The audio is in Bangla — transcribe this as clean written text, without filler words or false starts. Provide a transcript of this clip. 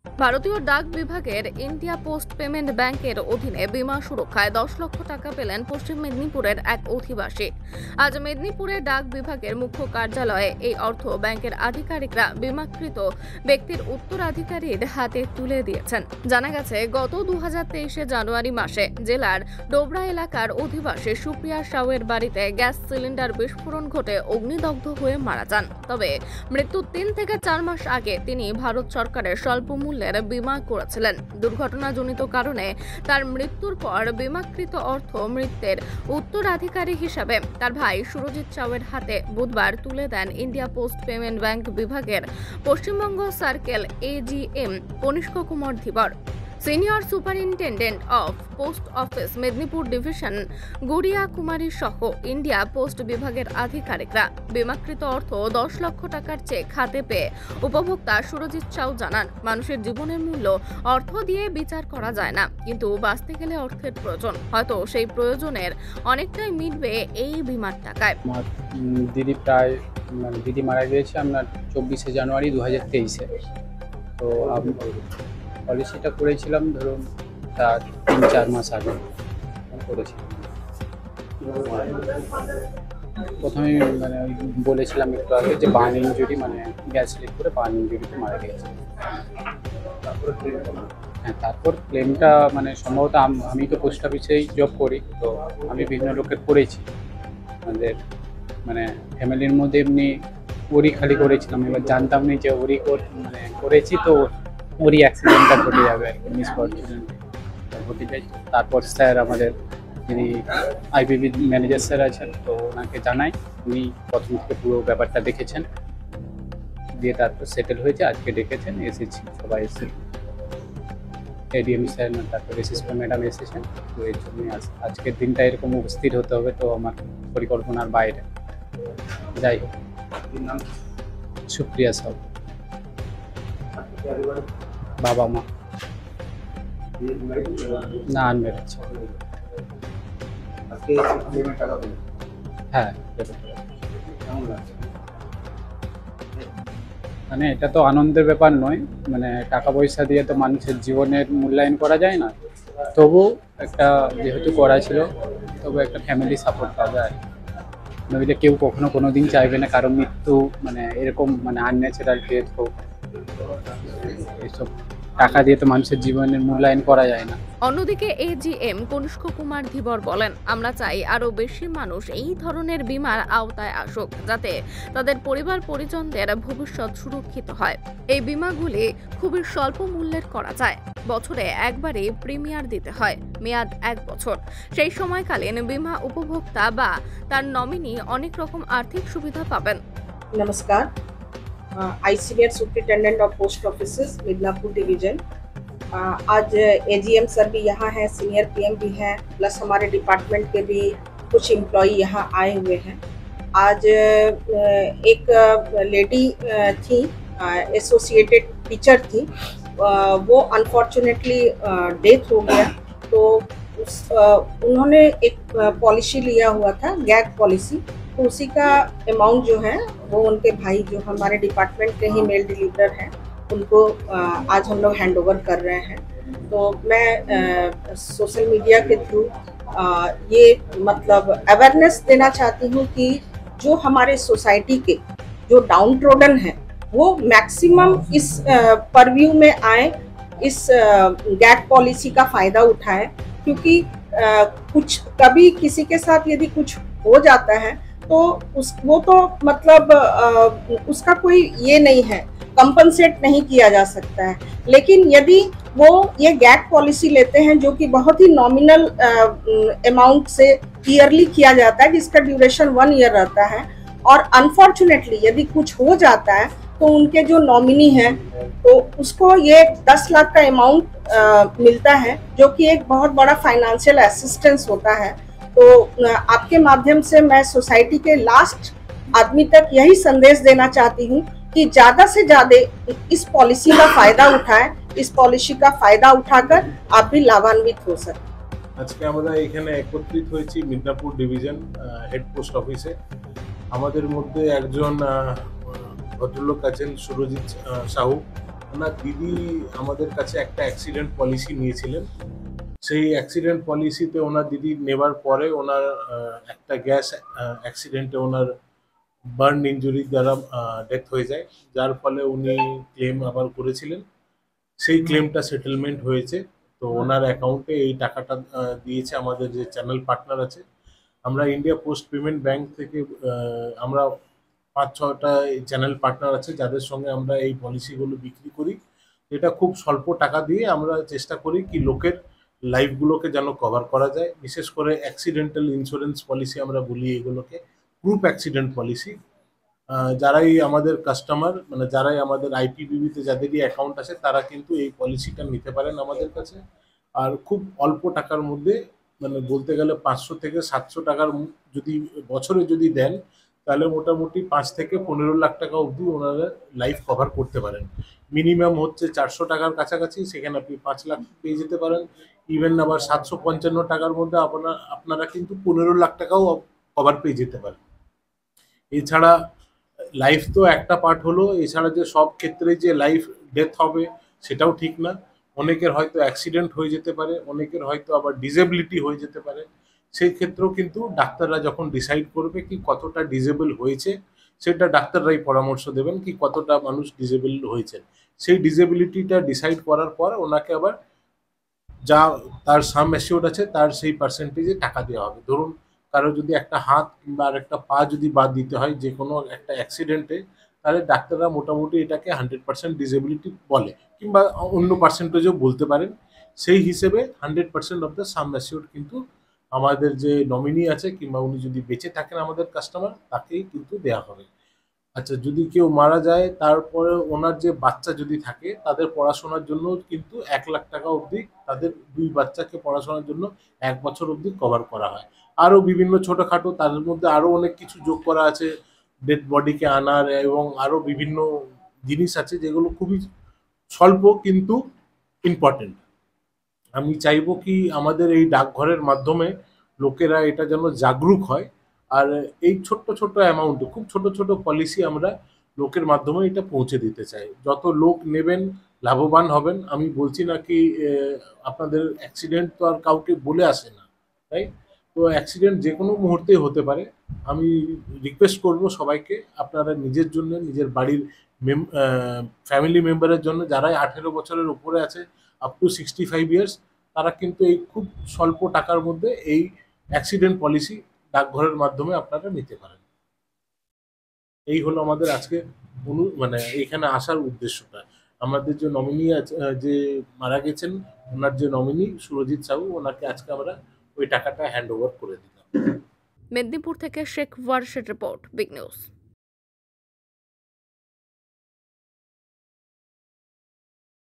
ভারতীয় ডাক বিভাগের ইন্ডিয়া পোস্ট পেমেন্ট ব্যাংকের অধীনে বীমা সুরক্ষায় 10 লক্ষ টাকা পেলেন পশ্চিম মেদিনীপুরের এক অধিবাসী। আজ মেদিনীপুরে ডাক বিভাগের মুখ্য কার্যালয়ে এই অর্থ ব্যাংকের আধিকারিকরা বীমাকৃত ব্যক্তির উত্তরাধিকারীর হাতে তুলে দিয়েছেন। জানা গেছে, গত 2023 জানুয়ারি মাসে জেলার ডোবরা এলাকার অধিবাসী সুপ্রিয়া সাউয়ের বাড়িতে গ্যাস সিলিন্ডার বিস্ফোরণ ঘটে অগ্নিদগ্ধ হয়ে মারা যান। তবে মৃত্যুর 3 থেকে 4 মাস আগে তিনি ভারত সরকারের স্বল্প মূল্যের বীমা করেছিলেন। দুর্ঘটনাজনিত কারণে তার মৃত্যুর পর বীমাকৃত অর্থ মৃতের উত্তরাধিকারী হিসাবে তার ভাই সুরজিৎ সাউয়ের হাতে বুধবার তুলে দেন ইন্ডিয়া পোস্ট পেমেন্ট ব্যাংক বিভাগের Paschimbanga circle AGM Kanishka Kumar Dhibar. Senior superintendent of post office Medinipur division Guriya Kumari সহ ইন্ডিয়া পোস্ট বিভাগের আধিকারিকরা বীমাকৃত অর্থ 10 লক্ষ টাকার চেক হাতে পেয়ে উপভোক্তা সুরজিৎ সাউ জানান, মানুষের জীবনের মূল্য অর্থ দিয়ে বিচার করা যায় না, কিন্তু বাঁচতে গেলে অর্থের প্রয়োজন। হয়তো সেই প্রয়োজনের অনেকটাই মিটবে এই বীমার টাকায়। আমার দিদি মারা গিয়েছে আপনার 24 জানুয়ারি 2023-এ। তো আমি পলিসিটা করেছিলাম ধরুন তার 3-4 মাস আগে করেছিলাম। প্রথমে ওই বলেছিলাম একটু আগে যে বার্ন ইনজুরি, গ্যাস লিক করে বার্ন ইনজুরিতে মারা গিয়েছে। হ্যাঁ, তারপর ক্লেমটা সম্ভবত আমি তো পোস্ট অফিসেই জব করি, তো আমি বিভিন্ন লোকের করেছি। আমাদের ফ্যামিলির মধ্যে এমনি ওরই খালি করেছিলাম, এবার জানতাম না যে ওরই করেছি, তো ওরই অ্যাক্সিডেন্টটা ঘটে যাবে আর কি, মিসফরচুনেট ঘটে যায়। তারপর স্যার আমাদের যিনি আইপিবি ম্যানেজার স্যার আছেন, তো ওনাকে জানাই, উনি প্রথম থেকে পুরো ব্যাপারটা দেখেছেন, দিয়ে তারপর সেটেল হয়েছে। আজকে ডেকেছেন, এসেছি, সবাই এসেছে, এডিএম স্যার, তারপর এসএসপি ম্যাডাম এসেছেন। তো এর জন্য আজকের দিনটা এরকম উপস্থিত হতে হবে, তো আমার পরিকল্পনার বাইরে। যাই হোক, সুপ্রিয়া সাউ, বাবা মা না আনমেরিড। হ্যাঁ, এটা তো আনন্দের ব্যাপার নয়, টাকা পয়সা দিয়ে তো মানুষের জীবনের মূল্যায়ন করা যায় না। তবু একটা যেহেতু করা ছিল, তবু একটা ফ্যামিলি সাপোর্ট পাওয়া যায়। নইলে কেউ কখনো কোনোদিন চাইবে না কারো মৃত্যু এরকম আনন্যাচারাল ডেথ হোক। এইসব টাকা দিয়ে তো মানুষের জীবনের মূল্যায়ন করা যায় না। অন্যদিকে এজিএম কনিষ্ক কুমার ধীবর বলেন, আমরা চাই আরো বেশি মানুষ এই ধরনের বীমার আওতায় আসুক, যাতে তাদের পরিবার পরিজনদের ভবিষ্যৎ সুরক্ষিত হয়। এই বীমাগুলি খুবই স্বল্প মূল্যের করা যায়। বছরে একবারই প্রিমিয়ার দিতে হয়, মেয়াদ 1 বছর। সেই সময়কালীন বীমা উপভোক্তা বা তার নমিনি অনেক রকম আর্থিক সুবিধা পাবেন। नमस्कार, I senior superintendent of post offices Midnapore division. आज एजीएम सर भी यहाँ हैं, सीनियर पीएम भी हैं, प्लस हमारे डिपार्टमेंट के भी कुछ एम्प्लॉई यहाँ आए हुए हैं। आज एक लेडी थी, एसोसिएटेड टीचर थी, वो अनफॉर्चुनेटली डेथ हो गया। तो उन्होंने एक पॉलिसी लिया हुआ था, गैग पॉलिसी, तो उसी का अमाउंट जो है वो उनके भाई जो हमारे डिपार्टमेंट के ही मेल डिलीवरर हैं, उनको आज हम लोग हैंड ओवर कर रहे हैं। तो मैं सोशल मीडिया के थ्रू ये अवेयरनेस देना चाहती हूँ कि जो हमारे सोसाइटी के जो डाउन ट्रोडन हैं वो मैक्सिमम इस परव्यू में आए, इस गैग पॉलिसी का फ़ायदा उठाएं, क्योंकि कुछ कभी किसी के साथ यदि कुछ हो जाता है तो वो तो उसका कोई ये नहीं है, कंपनसेट नहीं किया जा सकता है। लेकिन यदि वो ये गैग पॉलिसी लेते हैं जो कि बहुत ही नॉमिनल अमाउंट से ईयरली किया जाता है, जिसका ड्यूरेशन 1 ईयर रहता है, और अनफॉर्चुनेटली यदि कुछ हो जाता है तो उनके जो नॉमिनी हैं तो उसको ये 10 लाख का अमाउंट मिलता है, जो कि एक बहुत बड़ा फाइनेंशियल असिस्टेंस होता है। तो आपके माध्यम से मैं सोसाइटी के लास्ट आदमी तक यही संदेश देना चाहती हूँ कि ज़्यादा से ज़्यादा इस पॉलिसी का फ़ायदा उठाएं, इस पॉलिसी का फ़ायदा उठाकर आप भी लाभान्वित हो सकें। আজকে আমরা এখানে একত্রিত হয়েছি মিদনাপুর ডিভিশন হেড পোস্ট অফিসে। আমাদের মধ্যে একজন ভদ্রলোক আছেন সুরজিৎ সাহু, ওনার দিদি আমাদের কাছে একটা অ্যাক্সিডেন্ট পলিসি নিয়েছিলেন। সেই অ্যাক্সিডেন্ট পলিসিতে ওনার দিদি নেবার পরে ওনার একটা গ্যাস অ্যাক্সিডেন্টে ওনার বার্ন ইনজুরি দ্বারা ডেথ হয়ে যায়, যার ফলে উনি ক্লেম আবার করেছিলেন। সেই ক্লেমটা সেটেলমেন্ট হয়েছে। তো ওনার অ্যাকাউন্টে এই টাকাটা দিয়েছে আমাদের যে চ্যানেল পার্টনার আছে। আমরা ইন্ডিয়া পোস্ট পেমেন্ট ব্যাংক থেকে আমরা ৫-৬টা চ্যানেল পার্টনার আছে যাদের সঙ্গে আমরা এই পলিসিগুলো বিক্রি করি। এটা খুব স্বল্প টাকা দিয়ে আমরা চেষ্টা করি কি লোকের লাইফগুলোকে যেন কভার করা যায়। বিশেষ করে অ্যাক্সিডেন্টাল ইন্স্যুরেন্স পলিসি আমরা বলি এগুলোকে, গ্রুপ অ্যাক্সিডেন্ট পলিসি। যারাই আমাদের কাস্টমার, মানে যারাই আমাদের আইপিবিবিতে যাদেরই অ্যাকাউন্ট আছে তারা কিন্তু এই পলিসিটা নিতে পারেন আমাদের কাছে। আর খুব অল্প টাকার মধ্যে, মানে বলতে গেলে ৫০০ থেকে ৭০০ টাকার যদি বছরে যদি দেন, তাহলে মোটামুটি ৫ থেকে ১৫ লাখ টাকা অবধি ওনারা লাইফ কভার করতে পারেন। মিনিমাম হচ্ছে ৪০০ টাকার কাছাকাছি, সেখানে আপনি ৫ লাখ পেয়ে যেতে পারেন। ইভেন আবার ৭৫৫ টাকার মধ্যে আপনারা কিন্তু ১৫ লাখ টাকাও কভার পেয়ে যেতে পারেন। এছাড়া লাইফ তো একটা পার্ট হলো, এছাড়া যে সব ক্ষেত্রে যে লাইফ ডেথ হবে সেটাও ঠিক না। অনেকের হয়তো অ্যাক্সিডেন্ট হয়ে যেতে পারে, অনেকের হয়তো আবার ডিসেবিলিটি হয়ে যেতে পারে। সেই ক্ষেত্রেও কিন্তু ডাক্তাররা যখন ডিসাইড করবে কি কতটা ডিসেবল হয়েছে, সেটা ডাক্তাররাই পরামর্শ দেবেন কি কতটা মানুষ ডিসেবল হয়েছেন। সেই ডিসেবিলিটিটা ডিসাইড করার পর ওনাকে আবার যা তার সাম অ্যাসিওর্ড আছে তার সেই পার্সেন্টেজে টাকা দেওয়া হবে। ধরুন কারো যদি একটা হাত কিংবা আর একটা পা যদি বাদ দিতে হয় যে কোনো একটা অ্যাক্সিডেন্টে, তাহলে ডাক্তাররা মোটামুটি এটাকে 100% ডিসেবিলিটি বলে, কিংবা অন্য পার্সেন্টেজও বলতে পারেন। সেই হিসেবে 100% অফ দ্য সাম অ্যাসিওর্ড কিন্তু আমাদের যে নমিনি আছে কিংবা উনি যদি বেঁচে থাকেন আমাদের কাস্টমার, তাকেই কিন্তু দেওয়া হবে। আচ্ছা, যদি কেউ মারা যায় তারপরে ওনার যে বাচ্চা যদি থাকে তাদের পড়াশোনার জন্য কিন্তু ১ লাখ টাকা অবধি তাদের ২ বাচ্চাকে পড়াশোনার জন্য ১ বছর অবধি কভার করা হয়। আরও বিভিন্ন ছোটোখাটো তার মধ্যে আরও অনেক কিছু যোগ করা আছে, ডেড বডিকে আনার এবং আরও বিভিন্ন জিনিস আছে যেগুলো খুবই স্বল্প কিন্তু ইম্পর্টেন্ট। আমি চাইবো কি আমাদের এই ডাকঘরের মাধ্যমে লোকেরা এটা যেন জাগরুক হয়। আর এই ছোট্ট ছোট্ট অ্যামাউন্টে খুব ছোট ছোট পলিসি আমরা লোকের মাধ্যমে এটা পৌঁছে দিতে চাই। যত লোক নেবেন লাভবান হবেন। আমি বলছি না কি আপনাদের অ্যাক্সিডেন্ট তো আর কাউকে বলে আসে না, তাই তো অ্যাক্সিডেন্ট যে কোনো মুহূর্তেই হতে পারে। আমি রিকোয়েস্ট করব সবাইকে, আপনারা নিজের জন্য, নিজের বাড়ির ফ্যামিলি মেম্বারের জন্য যারা ১৮ বছরের উপরে আছে আপ টু 65 ইয়ার্স, তারা কিন্তু এই খুব স্বল্প টাকার মধ্যে এই অ্যাক্সিডেন্ট পলিসি ডাকঘরের মাধ্যমে আপনারা নিতে পারেন। এই হলো আমাদের আজকে মানে এখানে আসার উদ্দেশ্যটা। আমাদের যে নমিনি আছে, যে মারা গেছেন, ওনার যে নমিনি সুরজিৎ সাহু, ওনাকে আজকে আমরা ওই টাকাটা হ্যান্ড ওভার করে দিলাম। মেদিনীপুর থেকে শেখ ওয়ারশের রিপোর্ট, বিগ নিউজ।